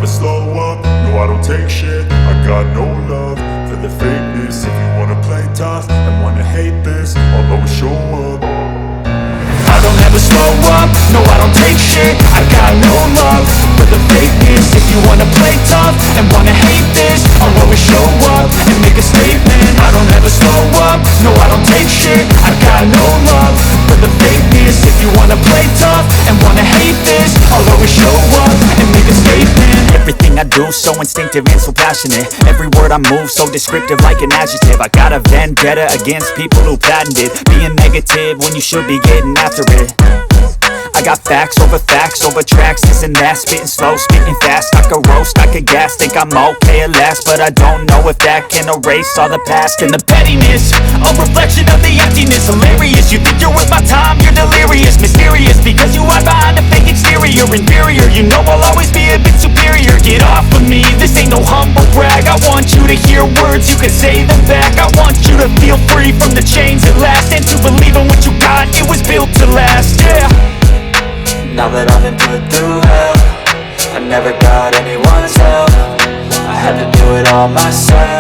never slow up, no I don't take shit. I got no love for the fakeness. If you wanna play tough and wanna hate this, I'll always show up. I don't ever slow up, no I don't take shit. I got no love for the fakeness. If you wanna play tough and wanna hate this, I'll always show up and make a statement. I don't ever slow up, no I don't take shit. I got no love for the fakeness. If you wanna play tough and wanna hate this, I'll always show up and make a statement. Everything I do so instinctive and so passionate. Every word I move so descriptive like an adjective. I got a vendetta against people who patented being negative when you should be getting after it. I got facts over tracks, this and that. Spitting slow, speaking fast, I could roast, I could gas. Think I'm okay at last, but I don't know if that can erase all the past. And the pettiness, a reflection of the emptiness. Hilarious, you think you're worth my time, you're delirious. Mysterious, because you hide behind a fake exterior. Inferior, you know I'll always be a bit superior. Get off of me, this ain't no humble brag. I want you to hear words, you can say them back. I want you to feel free from the chains at last, and to believe in what you got, it was built to last, yeah. Now that I've been put through hell, I never got anyone's help. I had to do it all myself.